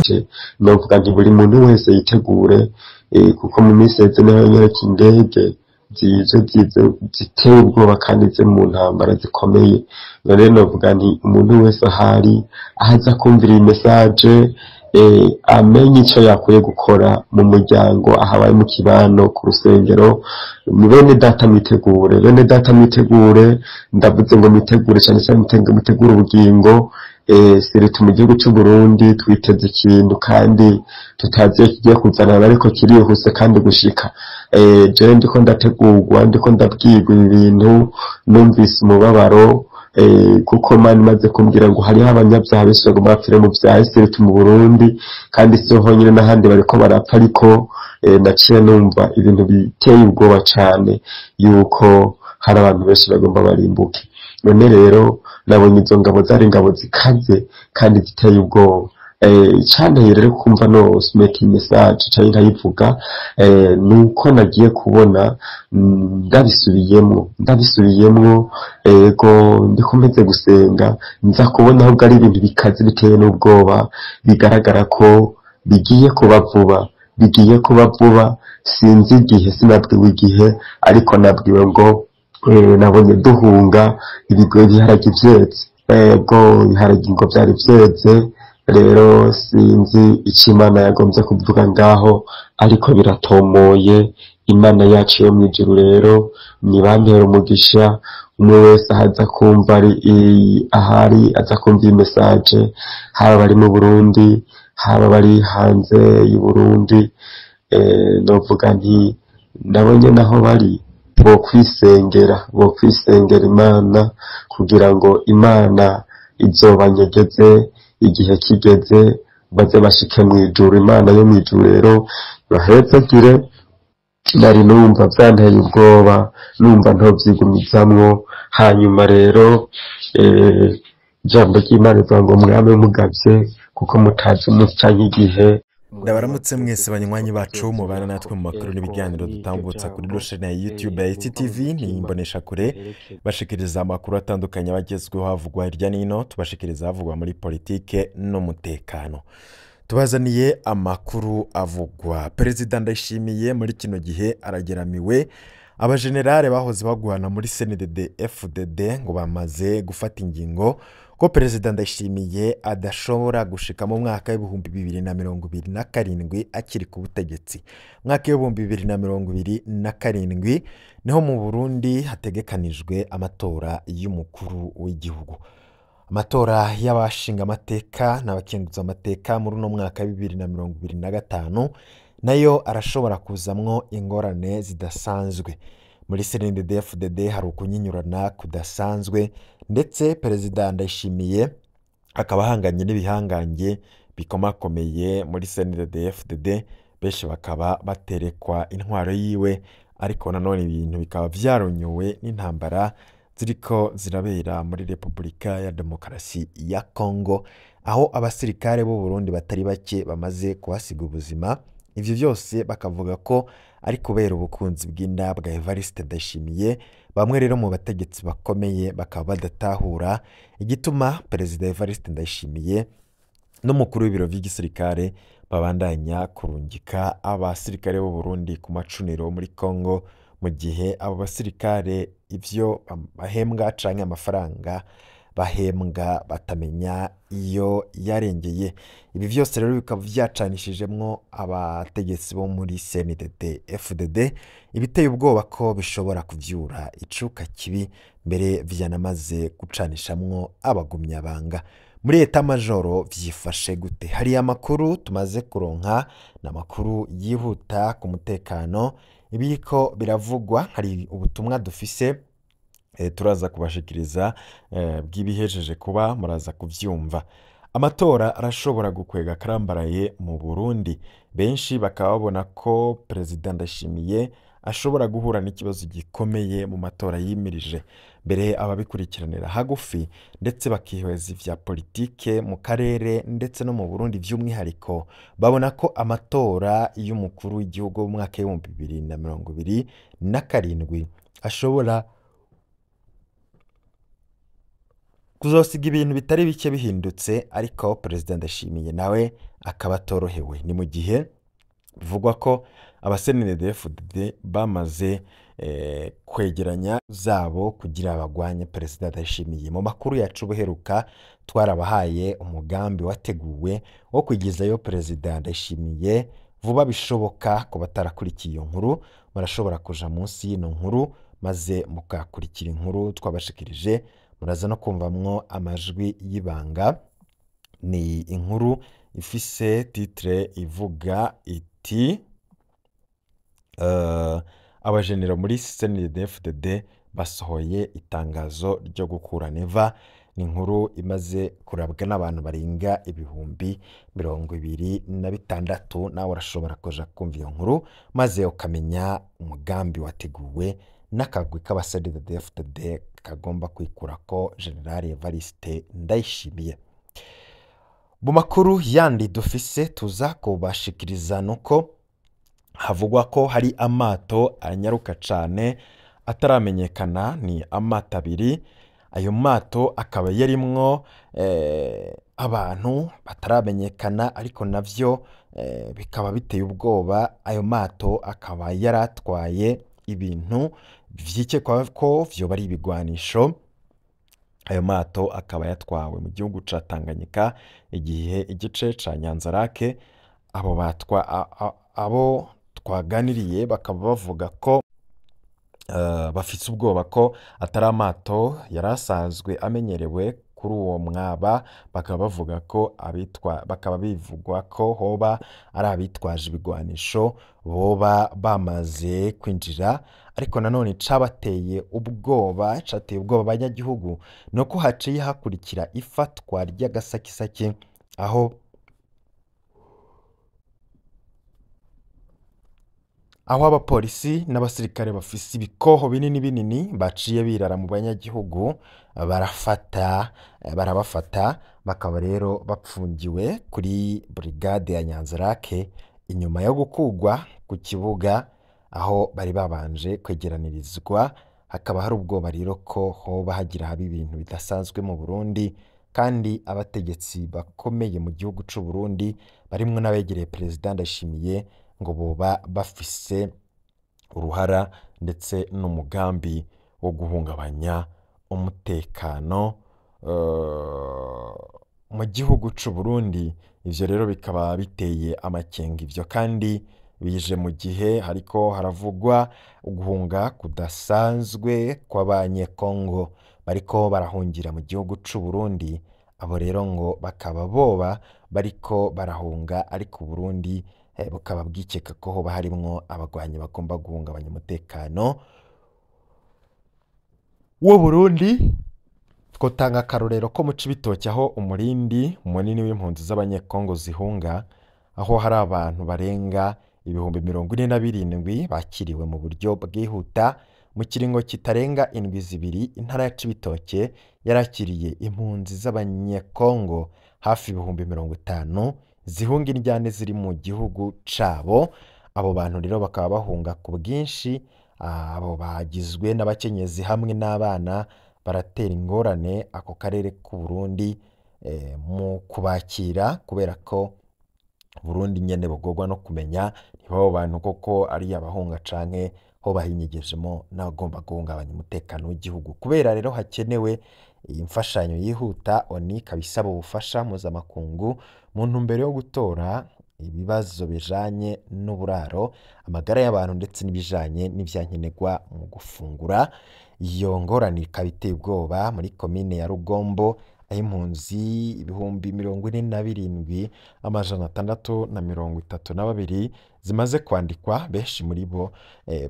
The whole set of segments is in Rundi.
message novuga nti buri muntu wese yitegure kuko mu minsi yeze nayo nyereka indege ziteye ubwoba kandi ze mu ntambara zikomeye. None novuga nti umuntu wese ahari ahaza kumvira iyi message amenye ico yakwiye gukora mu muryango ahabaye mu kibano ku rusengero. Bene data mwitegure ndavuze ngo mwitegure cyane cyane mwitegure ubugingo sirita mu gihugu cy'u Burundi twiteze ikintu kandi tutaziye kigiye kuzana ariko kirihuse kandi gushika. Je ndiko ndategurwa ndiko ndabwirwa ibintu numvise umubabaro kuko mani maze kumbwira ngo hariho abanyabyaha benshi bagomba bapfire mu byaha sirita mu Burundi kandi so honyine n'ahandi bariko barapfa ariko naciye numva ibintu biteye ubwoba cyane yuko hari abantu benshi bagomba barimbuke. None rero nabonye izo ngabo zari ingabo zikaze kandi ziteye ubwoba. Cyane rero kumva no making message cyane nkayivuga nuko nagiye kubona ndabisubiyemo ego ndikomeze gusenga nza kubona ahubwo ari ibintu bikaze biteye n'ubwoba bigaragara ko bigiye kuba vuba sinzi igihe sinabwiwe igihe ariko nabwiwe ngo nabonye duhunga ibigoye biharage vyeze ego biharage ngo byari vyeze. Rero sinzi icyo Imana yagombye kuvuga ngaho ariko biratomoye. Imana yacu yo mwijuru rero nibampera umugisha umwe wese ahaza kumva ahari aza kumva iyi message haba bari mu Burundi haba bari hanze y'u Burundi. Novuga nti nabonye naho bari bo kwisengera Imana kugira ngo Imana izobanyegeze igihe kigeze baze bashike mwijuru. Imana yo mwijuru rero bahezagire. Nari numva byanteye ubwoba numva ntovyigumizamwo. Hanyuma rero jambo ry'Imana ivuga ngo mwame mugavye kuko mutazi umuca nk'igihe. Ndabaramutse mwese banywanyi bacu mubana natwe mu makuru n'ibiganiro dutambutsa kuri roshene ya YouTube ya ITV n'imbonesha kure bashikiriza amakuru atandukanye bagezweho havugwa hirya nino tubashikiriza havugwa muri politike n'umutekano. Tubazaniye amakuru avugwa. Perezida Ndayishimiye muri kino gihe arageramiwe. Abajenerale bahoze bagwana muri CNDD FDD ngo bamaze gufata ingingo ko Perezida Ndayishimiye adashobora gushika mu mwaka w'ibihumbi 2027 akiri ku butegetsi. Mwaka w'ibihumbi 2027 niho mu Burundi hategekanijwe amatora y'umukuru w'igihugu. Amatora y'abashinga amateka n'abakenguza amateka muri no mwaka wa 2025 nayo arashobora kuzamwo ingorane zidasanzwe. Muri CNDD FDD hari ukunyinyurana kudasanzwe ndetse Perezida Ndayishimiye akaba hanganye n'ibihangange bikomakomeye muri CNDD FDD benshi bakaba baterekwa intwaro yiwe ariko nanone ibintu bikaba vyaronyuwe n'intambara ziriko zirabera muri Republika ya Demokarasi ya Congo aho abasirikare b'u Burundi batari bake bamaze kuhasiga ubuzima. Ivyo byose bakavuga ko ari kubera ubukunzi bw'inda bwa Evariste Ndayishimiye. Bamwe rero mu bategetsi bakomeye bakaba badatahura igituma Perezida Evariste Ndayishimiye n'umukuru w'ibiro by'igisirikare babandanya kurungika abasirikare b'u Burundi ku macuniro muri Congo mu gihe abo basirikare ivyo bahembwa canke amafaranga bahembwa batamenya iyo yarengeye. Ibi vyose rero bikaba vyacanishijemwo abategetsi bo muri CNDD FDD ibiteye ubwoba ko bishobora kuvyura icuka kibi mbere vyanamaze gucanishamwo abagumyabanga. Muri eta majoro vyifashe gute? Hari amakuru tumaze kuronka na makuru yihuta ku mutekano ibiko biravugwa. Hari ubutumwa dufise turaza kubashikiriza bw'ibihejeje kuba muraza kuvyumva. Amatora arashobora gukwega karambaraye mu Burundi. Benshi bakaba babona ko Perezida Ndayishimiye ashobora guhura n'ikibazo gikomeye mu matora yimirije. Mbere ababikurikiranira hagufi ndetse bakihweza ivya politike mu karere ndetse no mu Burundi vy'umwihariko babona ko amatora y'umukuru w'igihugu mu mwaka wa 2027 ashobora kuzosiga ibintu bitari bike bihindutse, ariko perezida Ndayishimiye nawe akaba atorohewe. Ni mu gihe bivugwa ko abasenedefudede bamaze kwegeranya zabo kugira bagwanye perezida Ndayishimiye. Mu makuru yacu buheruka twarabahaye umugambi wateguwe wo kwigizayo perezida Ndayishimiye vuba bishoboka. ku batarakurikiye iyo nkuru murashobora kuja munsi y'ino nkuru maze mukakurikira inkuru twabashikirije, muraza no kumvamwo amajwi y'ibanga. Ni inkuru ifise titre ivuga iti abajenero muri CNDD-FDD basohoye itangazo ryo gukura Neva. Ni inkuru imaze kurabwa n'abantu barenga 26,000. nawe urashobora kuja kumva iyo nkuru maze ukamenya umugambi wateguwe n'akagwi k'abasenedefudede kagomba kwikura ko General Evariste Ndayishimiye. Mu makuru yandi dufise tuza kubashikiriza nuko havugwa ko hari amato anyaruka cane ataramenyekana. Ni amato abiri. Ayo mato akaba yarimwo abantu bataramenyekana, ariko navyo bikaba biteye ubwoba. Ayo mato akaba yaratwaye ibintu vyikekwa ko vyoba ari ibigwanisho. Ayo mato akaba yatwawe mu gihugu ca Tanganyika, igihe igice ca Nyanzarake. Abo twaganiriye bakaba bavuga ko bafise ubwoba ko atari amato yarasanzwe amenyerewe kuri uwo mwaba. Bakaba bavuga ko bakaba bivugwa ko hoba ari abitwaje ibigwanisho boba bamaze kwinjira. Ariko nanone cateye ubwoba abanyagihugu nuko haciye hakurikira ifatwa ry'agasakisaki, aho abapolisi n'abasirikare bafise ibikoho binini binini baciye birara mu banyagihugu barabafata. Bakaba rero bapfungiwe kuri brigade ya Nyanzarake inyuma yo gukugwa ku kibuga aho bari babanje kwegeranirizwa. Hakaba hari ubwoba rero ko hoba hagira haba ibintu bidasanzwe mu Burundi, kandi abategetsi bakomeye mu gihugu c'u Burundi barimwo n'abegereye perezida Ndayishimiye ngo boba bafise uruhara ndetse n'umugambi wo guhungabanya umutekano mu gihugu c'u Burundi. Ivyo rero bikaba biteye amakenga. Ivyo kandi bije mu gihe hariko haravugwa uguhunga kudasanzwe kw'abanyekongo bariko barahungira mu gihugu c'u Burundi. Abo rero ngo bakaba boba bariko barahunga, ariko Burundi bukaba bwikeka ko hoba harimwo abagwanyi bagomba guhungabanya umutekano w'u Burundi. Twotanga akarorero ko mu Cibitoke aho umurindi munini w'impunzi z'abanyekongo zihunga, aho hari abantu barenga 47,000 bakiriwe mu buryo bwihuta mu kiringo kitarenga indwi zibiri. Intara ya Cibitoke yarakiriye impunzi z'abanyekongo hafi 50,000 zihunga indyane ziri mu gihugu cabo. Abo bantu rero bakaba bahunga ku bwinshi. Abo bagizwe n'abakenyezi hamwe n'abana baratera ingorane ako karere k'u Burundi mu kubakira, kubera ko Burundi nyene bugorwa no kumenya niba abo bantu koko ari abahunga canke ho bahinyegejemo n'abagomba guhungabanya umutekano w'igihugu. Kubera rero hakenewe imfashanyo yihuta, ONU kabisaba ubufasha mpuzamakungu mu ntumbero yo gutora ibibazo bijanye n'uburaro, amagara y'abantu ndetse n'ibijanye n'ivyankenerwa mu gufungura. Iyo ngorane ikaba iteye ubwoba muri komine ya Rugombo, aho impunzi 47,632 zimaze kwandikwa. Benshi muri bo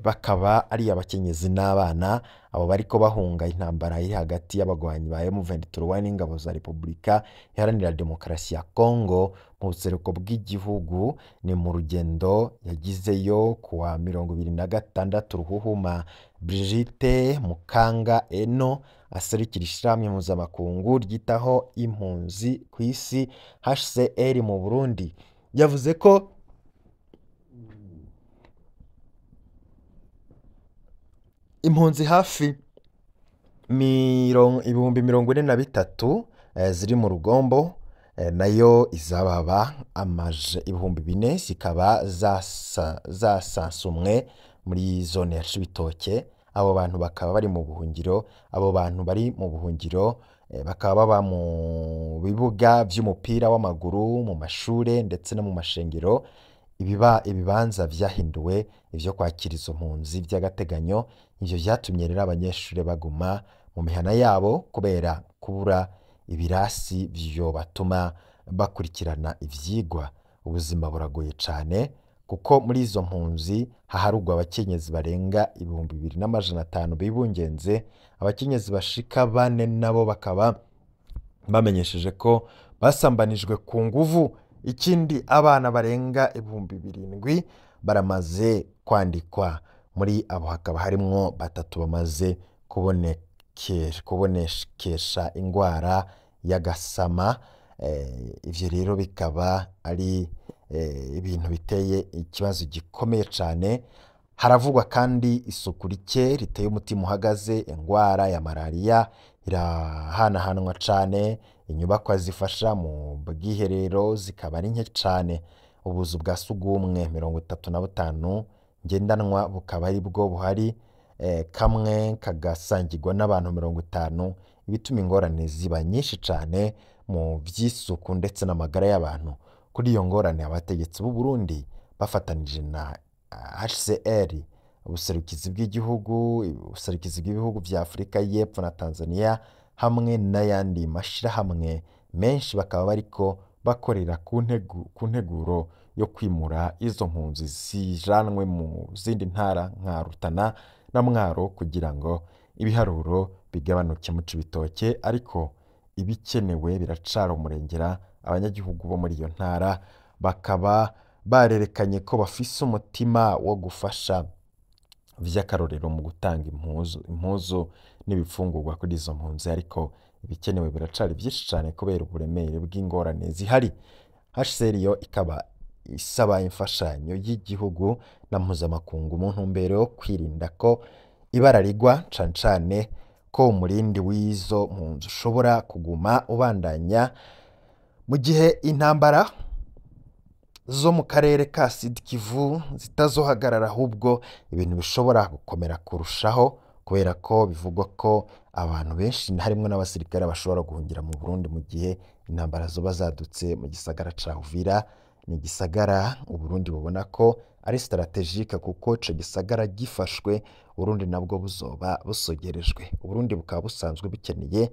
bakaba ari abakenyezi n'abana. Abo bariko bahunga intambara iri hagati y'abagwanyi ba M23 n'ingabo za Repubulika Iharanira Demokarasi ya Kongo mu buseruko bw'igihugu. Ni mu rugendo yagizeyo kuwa 26 Ruhuhuma. Brigitte Mukanga Eno aserukira ishirahamwe mpuzamakungu ryitaho impunzi ku isi HCR mu Burundi yavuze ko impunzi hafi ibihumbi 43 ziri mu rugombo, nayo izababa ibihumbi 4 zikaba zasansumwe muri zone ya Cibitoke. Abo bantu bakaba bari mu buhungiro. Abo bantu bari mu buhungiro bakaba baba mu bibuga vy'umupira w'amaguru, mu mashure ndetse no mu mashengero. Ibibanza vyahinduwe ivyo kwakira izo mpunzi vy'agateganyo. Ivyo vyatumye rero abanyeshure baguma mu mihana yabo kubera kubura ibirasi vyo batuma bakurikirana ivyigwa. Ubuzima buragoye cane kuko muri izo mpunzi haharugwa abakenyezi barenga 2,500 bibungenze. Abakenyezi bashika 4 nabo bakaba bamenyesheje ko basambanijwe ku nguvu. Ikindi, abana barenga 7,000 baramaze kwandikwa. Muri abo hakaba harimwo 3 bamaze kubonekesha ingwara y'agasama. Ivyo rero bikaba ari ibintu biteye ikibazo gikomeye cane. Haravugwa kandi isuku rike riteye umutima uhagaze. Ingwara ya malaria irahanahanwa cane. Inyubakwa zifasha mu bwiherero zikaba ari nke cane. Ubuzu bwa sugumwe 35 ngendanwa bukaba ari bwo buhari, kamwe kagasangirwa n'abantu 50. Ibituma ingorane ziba nyinshi cane mu vy'isuku ndetse n'amagara y'abantu. Kuri iyo ngorane, abategetsi b'u Burundi bafatanije na HCR, ubuserukizi bw'ibihugu vya Afrika y'Epfo na Tanzania, hamwe n'ayandi mashirahamwe menshi, bakaba bariko bakorera ku nteguro yo kwimura izo mpunzi zijanwe mu zindi ntara nka Rutana na Mwaro kugira ngo ibiharuro bigabanuke mu Cibitoke. Ariko ibikenewe biracari umurengera. Abanyagihugu bo muri iyo ntara bakaba barerekanye ko bafise umutima wo gufasha vy'akarorero mu gutanga impuzu n'ibifungurwa kuri izo mpunzi. Ariko ibikenewe biracari vyinshi cane kubera uburemere bw'ingorane zihari. HCR yo ikaba isaba imfashanyo y'igihugu na mpuzamakungu mu ntumbero yo kwirinda ko ibara rigwa, cane cane ko umurindi w'izo mpunzi ushobora kuguma ubandanya mu gihe intambara zo mu karere ka Sud Kivu zitazohagarara, ahubwo ibintu bishobora gukomera kurushaho, kubera ko bivugwa ko abantu benshi harimwo n'abasirikare bashobora guhungira mu Burundi mu gihe intambara zoba zadutse mu gisagara ca Uvira. Ni igisagara u Burundi bubona ko ari strategique kuko ico gisagara gifashwe, Burundi nabwo buzoba busogerejwe. Uburundi bukaba busanzwe bukenye.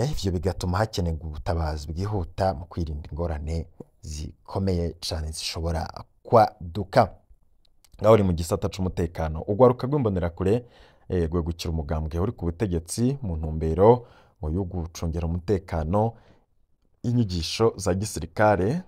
Ivyo bigatuma hakenerwa ubutabazi bwihuta mu kwirinda ingorane zikomeye cane zishobora kwaduka. Ngaho uri mu gisata c'umutekano, ugwaruka rw'imbonerakure gwegukira umugambwe uri ku butegetsi mu ntumbero yo gucungera umutekano. Inyigisho za gisirikare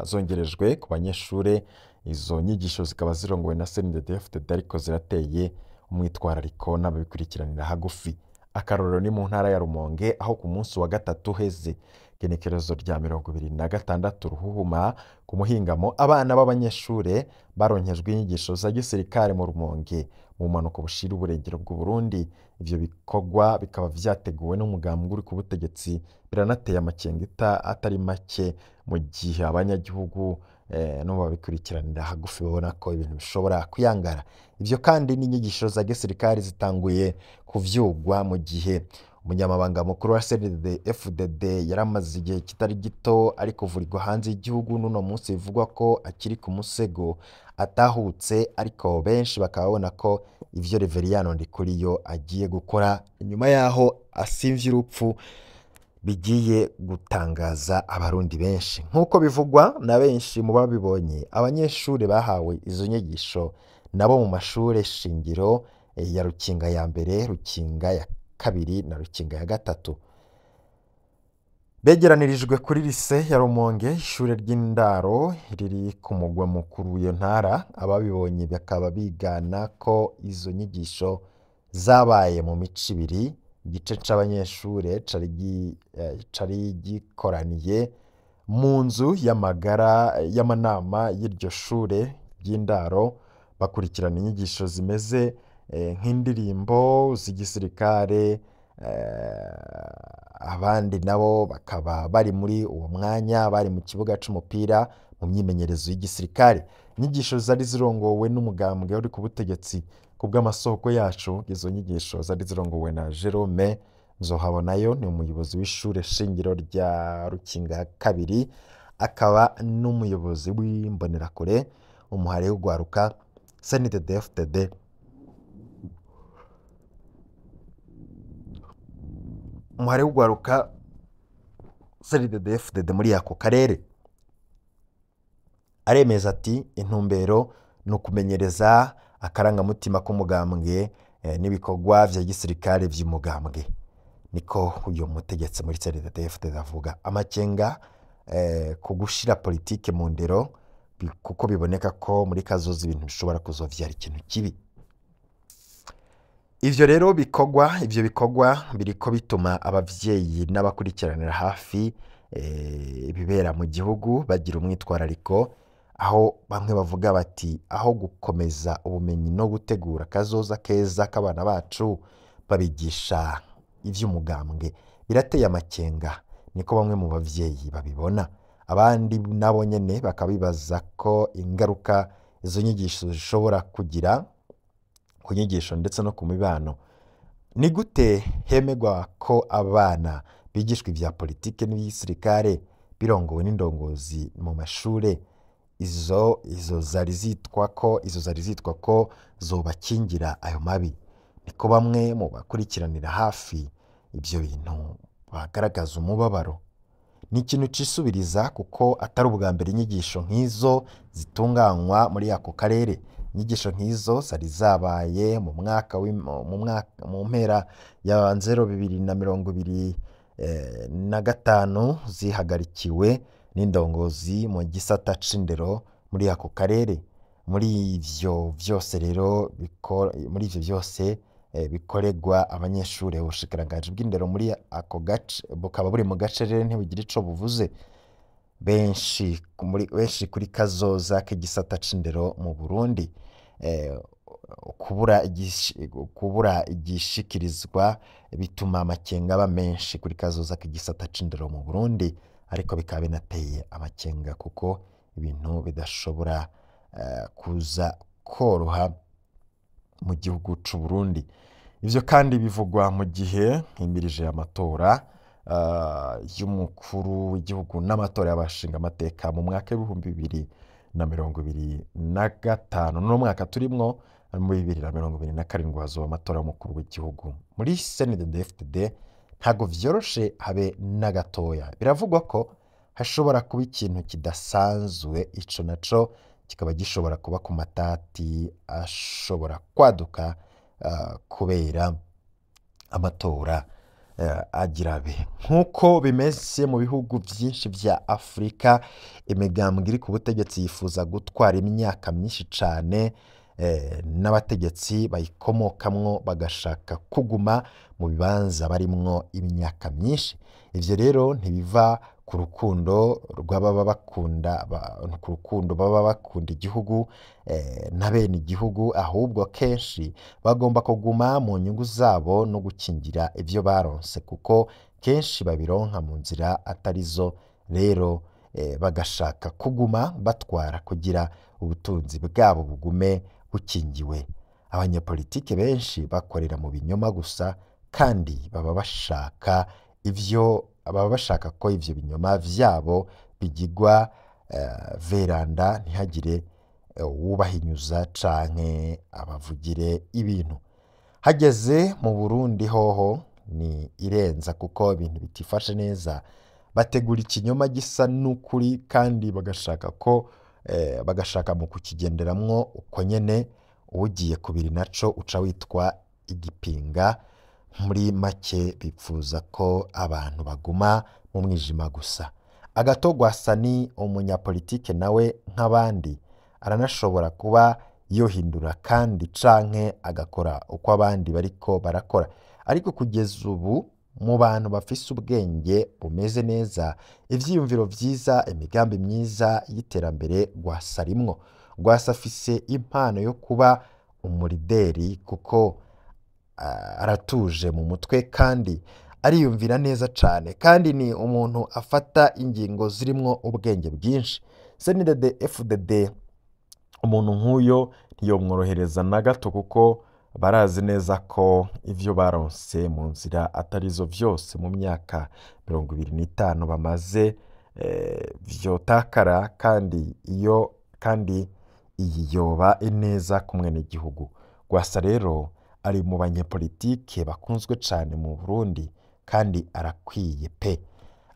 zongerejwe ku banyeshure. Izo nyigisho zikaba zirongowe na CNDD-FDD, ariko zirateye umwitwarariko n'ababikurikiranira hagufi. Akarorero ni mu ntara ya Rumonge, aho ku munsi wa gatatu heze genekerezo rya 26 Ruhuhuma ku muhingamo, abana b'abanyeshure baronkejwe inyigisho za gisirikare mu Rumonge mu manuko bushira uburengero bw'u Burundi. Ivyo bikorwa bikaba vyateguwe n'umugambwe uri ku butegetsi. Biranateye amakengita atari make mu gihe abanyagihugu no babikurikiranira hagufi babona ko ibintu bishobora kuyangara. Ivyo kandi n'inyigisho za gisirikare zitanguye kuvyugwa mu gihe umunyamabanga mukuru wa CNDD-FDD yaramaze igihe kitari gito ari kuvurirwa hanze y'igihugu. N'uno munsi bivugwa ko akiri ku musego atahutse, ariko benshi bakaba babona ko ivyo Reveriyano Ndikuriyo agiye gukora inyuma yaho asimvye urupfu bigiye gutangaza abarundi benshi. Nk'uko bivugwa na benshi mu babibonye, abanyeshure bahawe izo nyigisho nabo mu mashure shingiro ya Rukinga ya mbere, Rukinga ya kabiri na Rukinga ya gatatu. Begeranirijwe kuri lise ya Rumonge, ishure ry'indaro riri ku mugwa mukuru w'iyo ntara. Ababibonye bakaba bigana ko izo nyigisho zabaye mu mico ibiri. Igice c'abanyeshure cari gikoraniye mu nzu y'amanama y'iryo shure ry'indaro, bakurikirana inyigisho zimeze nk'indirimbo z'igisirikare, abandi nabo bakaba bari muri uwo mwanya bari mu kibuga c'umupira mu myimenyerezo y'igisirikare. Inyigisho zari zirongowe n'umugambwe uri ku butegetsi. Ku bw'amasoko yacu, izo nyigisho zari zirongowe na Jerome Nzohabonayo, ni umuyobozi w'ishure shingiro rya Rukinga kabiri, akaba n'umuyobozi w'imbonerakure umuhari w'ugwaruka CNDD-FDD. Umuhari w'ugwaruka CNDD-FDD muri ako karere aremeza ati intumbero ni ukumenyereza akarangamutima k'umugambwe n'ibikorwa vya gisirikare vy'umugambwe. Niko uyu mutegetsi muri CNDD-FDD avuga. Amakenga ku gushira politike mu ndero kuko biboneka ko muri kazoza ibintu bishobora kuzovyara ikintu kibi. Ivyo bikorwa biriko bituma abavyeyi n'abakurikiranira hafi ibibera mu gihugu bagira umwitwarariko, aho bamwe bavuga bati aho gukomeza ubumenyi no gutegura kazoza keza k'abana bacu babigisha ivy'umugambwe, birateye amakenga. Niko bamwe mu bavyeyi babibona. Abandi nabo nyene bakabibaza ko ingaruka izo nyigisho zishobora kugira ku nyigisho ndetse no ku mibano. Ni gute hemegwa ko abana bigishwa ivya politike n'igisirikare birongowe n'indongozi mu mashure? Izo zari zitwa ko zobakingira ayo mabi. Niko bamwe mu bakurikiranira hafi ivyo bintu bagaragaza umubabaro. Ni ikintu cisubiriza kuko atari ubwa mbere inyigisho nk'izo zitunganywa muri ako karere. Inyigisho nk'izo zari zabaye mu mpera ya 2025 zihagarikiwe n'indongozi mu gisata c'indero muri ako karere. Muri ivyo vyose bikoregwa abanyeshure, ubushikiranganji bw'indero muri ako gace bukaba buri mu gace rero ntibugira ico buvuze benshi kuri kazoza k'igisata c'indero mu Burundi. Kubura igishikirizwa bituma amakenga aba menshi kuri kazoza k'igisata c'indero mu Burundi, ariko bikaba binateye amakenga kuko ibintu bidashobora kuza koroha mu gihugu c'u Burundi. Ivyo kandi bivugwa mu gihe himirije amatora y'umukuru w'igihugu n'amatora y'abashinga amateka mu mwaka w'ibihumbi 2025. No mwaka turimwo mu 2027 hazoba amatora y'umukuru w'igihugu. Muri CNDD-FDD ntago vyoroshe habe na gatoya. Biravugwa ko hashobora kuba ikintu kidasanzwe, ico naco kikaba gishobora kuba ku matati ashobora kwaduka kubera amatora agirabe. Nk'uko bimeze mu bihugu vyinshi vya Afrika, imigambwe iri ku butegetsi yifuza gutwara imyaka myinshi cane, n'abategetsi bayikomokamwo bagashaka kuguma mu bibanza barimwo imyaka myinshi. Ivyo rero ntibiva ku rukundo baba bakunda igihugu na bene igihugu, ahubwo kenshi bagomba kuguma mu nyungu zabo no gukingira ivyo baronse, kuko kenshi babironka mu nzira atarizo. Rero bagashaka kuguma batwara kugira ubutunzi bwabo bugume bukingiwe. Abanyapolitike benshi bakorera mu binyoma gusa, kandi baba bashaka ko ivyo binyoma vyabo bigirwa veranda, ntihagire uwubahinyuza canke abavugire ibintu. Hageze mu Burundi hoho ni irenza, kuko ibintu bitifashe neza. Bategura ikinyoma gisa n'ukuri, kandi bagashaka mu kukigenderamwo uko nyene. Ugiye kubiri naco uca witwa igipinga. Muri make bipfuza ko abantu baguma mu mwijima gusa. Agatogwasa ni umunyapolitike nawe nk'abandi, aranashobora kuba yohindura kandi canke agakora uko abandi bariko barakora. Ariko kugeza ubu mu bantu bafise ubwenge bumeze neza, ivyiyumviro vyiza, imigambi myiza y'iterambere Gwasa arimwo. Gwasa afise impano yo kuba umurideri kuko aratuje mu mutwe kandi ariyumvira neza cyane kandi ni umuntu afata ingingo zirimo ubwenge bwinshi. CNDD-FDD umuntu nk'uyo ntiyomworohereza na gato kuko barazi neza ko ivyo baronse mu nzira atarizo vyose mu myaka 25 bamaze vyotakara kandi iyi yoba ineza ku mwenegihugu. Rwasa rero ari mu banyepolitike bakunzwe cyane mu Burundi kandi arakwiye pe,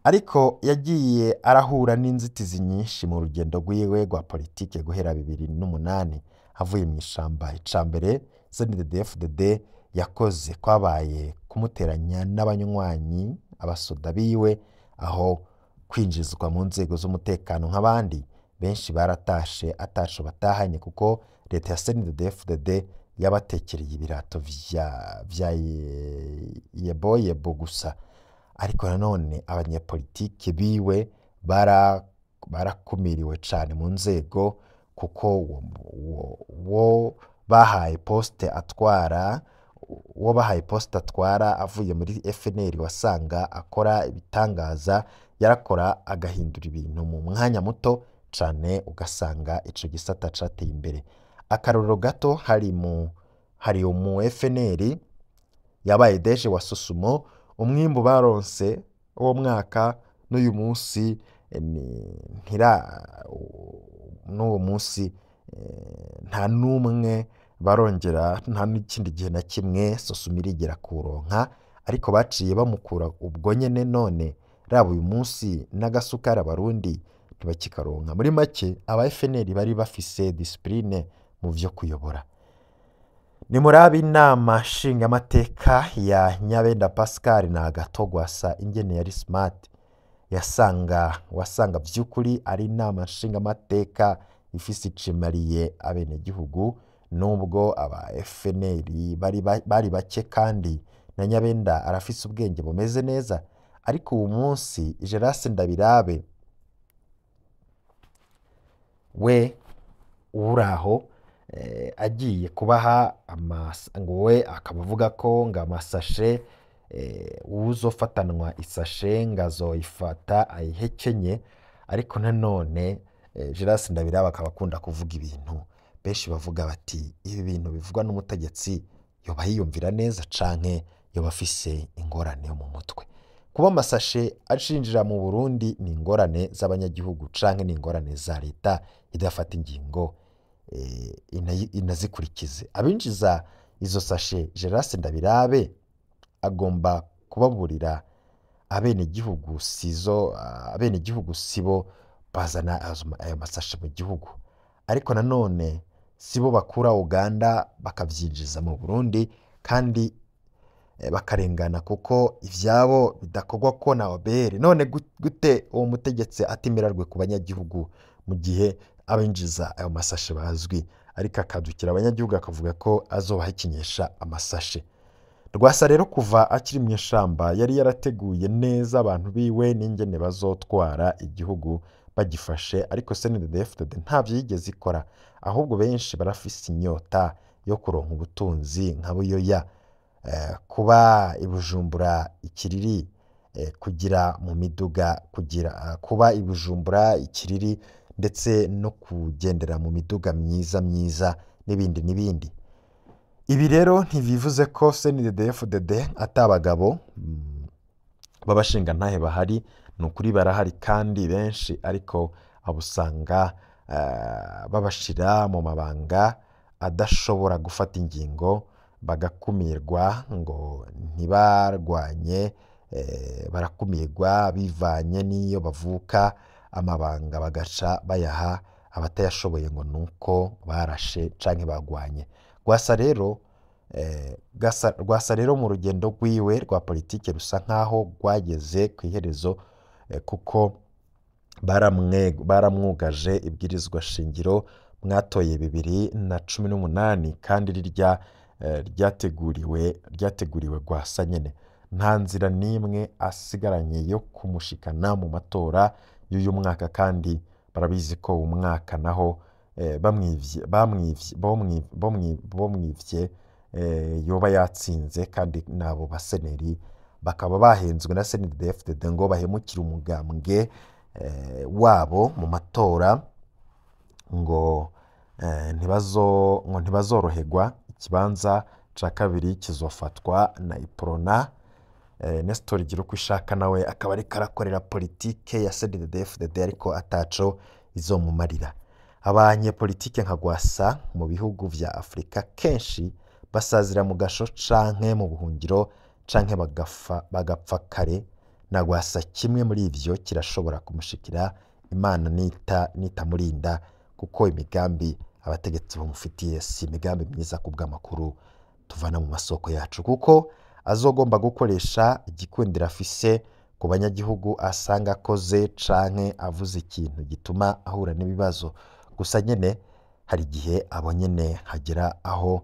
ariko yagiye arahura n'inzitizi nyinshi mu rugendo rwiwe rwa politike guhera 2008 avuye mu ishamba. Icambere CNDD-FDD yakoze kwabaye kumuteranya n'abanywanyi abasoda biwe, aho kwinjizwa mu nzego z'umutekano nk'abandi. Benshi baratashe atasho batahanye kuko leta ya CNDD-FDD yabatekereye ibirato vya yebo gusa. Ariko nanone abanyepolitike biwe barakumiriwe cyane mu nzego kuko wo bahaye poste atwara avuye muri FNL wasanga akora ibitangaza, yarakora agahindura ibintu mu mwanya muto cyane ugasanga ico gisata cateye imbere. Akarorero gato hari mu FNL yabaye deje wa Sosumo, umwimbu baronse uwo mwaka n'uyu munsi n'uwo munsi nta numwe barongera, nta n'ikindi gihe na kimwe Sosumo irigera kuronka, ariko baciye bamukura ubwo nyene. None raba uyu munsi n'agasukari abarundi ntibakikaronka. Muri make aba FNL bari bafise discipline mu vyo kuyobora. Ni murabi inama nshingamateka ya Nyabenda Pascal na Agathon Rwasa ingene yari smart, wasanga vy'ukuri ari inama nshingamateka ifise icimariye abenegihugu, nubwo aba FNL bari bake kandi na Nyabenda arafise ubwenge bumeze neza. Ariko uwo munsi Gerase Ndabirabe we uraho agiye kubaha ngo we akavuga ko ngo amasashe uzofatanwa isashe ngazoyifata ayihekenye. Ariko nanone Gerase Ndabirabe akaba akunda kuvuga ibintu benshi bavuga bati ibi bintu bivugwa n'umutegetsi yoba yiyumvira neza canke yoba afise ingorane yo mu mutwe. Kuba amasashe acinjira mu Burundi ni ingorane z'abanyagihugu canke ni ingorane za leta idafata ingingo inazikurikize. Abinjiza izo sashe Gerase Ndabirabe agomba kubaburira abenegihugu sibo bazana ayo masashe mu gihugu, ariko nanone sibo bakura Uganda bakavyinjiza mu Burundi kandi bakarengana kuko ivyabo bidakorwa ko na obere. None gute uwo mutegetsi atimirarwe ku banyagihugu mu gihe abinjiza ayo masashe bazwi, ariko akadukira abanyagihugu akavuga ko azobahikinyesha amasashe. Rwasa rero kuva akiri mu ishamba yari yarateguye neza abantu biwe n'ingene bazotwara igihugu bagifashe, ariko CNDD-FDD ntavyo yigeze ikora. Ahubwo benshi barafise inyota yo kuronka ubutunzi nka Buyoya, kuba ibujumbura ikiriri, kugira mu miduga, kuba ibujumbura ikiriri ndetse no kugendera mu miduga myiza n'ibindi. Ibi rero ntibivuze ko CNDD-FDD atabagabo babashinga ntahe bahari, nukuri barahari kandi benshi, ariko abusanga babashira mu mabanga adashobora gufata ingingo, bagakumirwa ngo ntibarwanye, barakumirwa bivanye n'iyo bavuka, amabanga bagaca bayaha abatayashoboye ngo nuko barashe canke bagwanye. Rwasa rero mu rugendo rwiwe rwa politike rusa nkaho rwageze ku iherezo, kuko baramwugaje ibwirizwa shingiro mwatoye 2018 kandi ryateguriwe Rwasa nyene. Nta nzira n'imwe asigaranye yo kumushikana mu matora y'uyu mwaka, kandi barabizi ko umwaka naho bomwivye yoba yatsinze kandi nabo baseneri bakaba bahenzwe na CNDD-FDD ngo bahemukire umugambwe wabo mu matora ngo ntibazoroherwa. Ikibanza ca kabiri kizofatwa na Iprona. Nestor Girukishaka nawe akaba ariko arakorera politike ya CNDD-FDD ariko ataco izomumarira. Abanyepolitike nka Gwasa mu bihugu vya Afrika kenshi basazira mu gasho canke mu buhungiro canke bagapfa kare, na Gwasa kimwe muri ivyo kirashobora kumushikira Imana nitamurinda, kuko imigambi abategetsi bamufitiye si imigambi myiza kubw'amakuru tuvana mu masoko yacu, kuko azogomba gukoresha igikundira afise ku banyagihugu asanga akoze canke avuze ikintu gituma ahura n'ibibazo. Gusa nyene hari igihe abo nyene hagera aho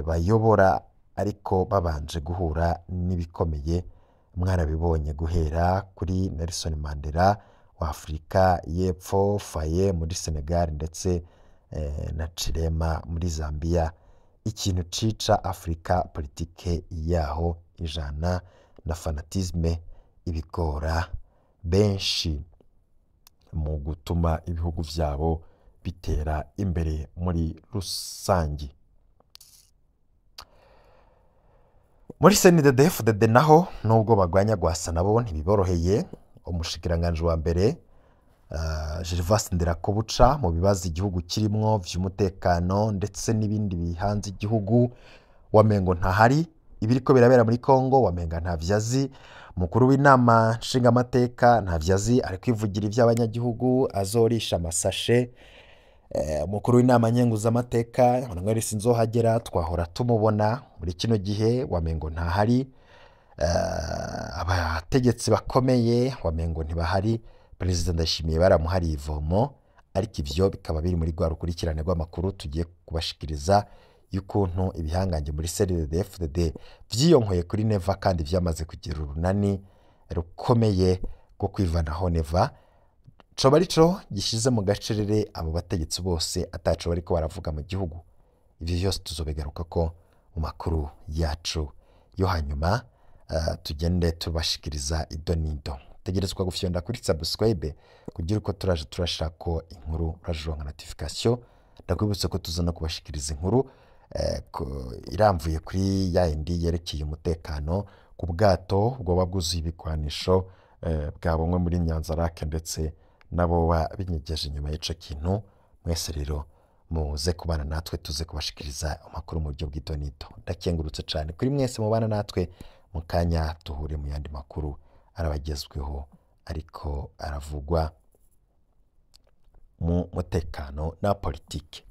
bayobora ariko babanje guhura n'ibikomeye. Mwarabibonye guhera kuri Nelson Mandela wa Afrika y'Epfo, Faye muri Senegal ndetse na Chilema muri Zambia. Ikintu cica Afrika politike yaho ijana na fanatisme ibigora benshi mu gutuma ibihugu vyabo bitera imbere muri rusangi. Muri CNDD-FDD naho nubwo bagwanya Gwasa nabo ntibiboroheye. Umushikiranganje wa mbere Gervas Ndirakobuca mu bibazo igihugu kirimwo vy'umutekano ndetse n'ibindi bihanze igihugu wamengo ntahari. Ibiriko birabera muri Kongo wamenga ntavyazi. Mukuru w'inama nshingamateka ntavyazi, ari kwivugira ivy'abanyagihugu azorisha amasashe. Mukuru w'inama nkenguzamateka Emmanuel Sinzohagera twahora tumubona muri kino gihe wamengo ntahari. Abategetsi bakomeye wamengo ntibahari. Perezida Ndayishimiye baramuhari ivomo, ariko ivyo bikaba biri muri rwa rukurikirane rw'amakuru tugiye kubashikiriza y'ukuntu ibihangange muri CNDD-FDD vyiyonkoye kuri Neva kandi vyamaze kugira urunani rukomeye rwo kwivanaho Neva. Coba arico gishize mu gacerere abo bategetsi bose ataco bariko baravuga mu gihugu. Ivyo vyose tuzobigaruka ko mu makuru yacu yo hanyuma. Tugende tubashikiriza idonido. Tegerezwa gufyonda kuri subscribe kugira uko turaje turashako inkuru urajonka notification. Ndakwibutse ko tuzana kubashikiriza inkuru iramvuye kuri ya indi yerekeye umutekano ku bwato bwoba bwuzuye ibigwanisho bwabonwe muri Nyanzarake ndetse nabo binyegeje inyuma y'ico kintu. Mwese rero muze kubana natwe tuze kubashikiriza amakuru mu buryo bw'idonido. Ndakengurutse cyane kuri mwese mubana natwe. Mukanya tuhure mu yandi makuru arabagezweho ariko aravugwa mu mutekano na politike.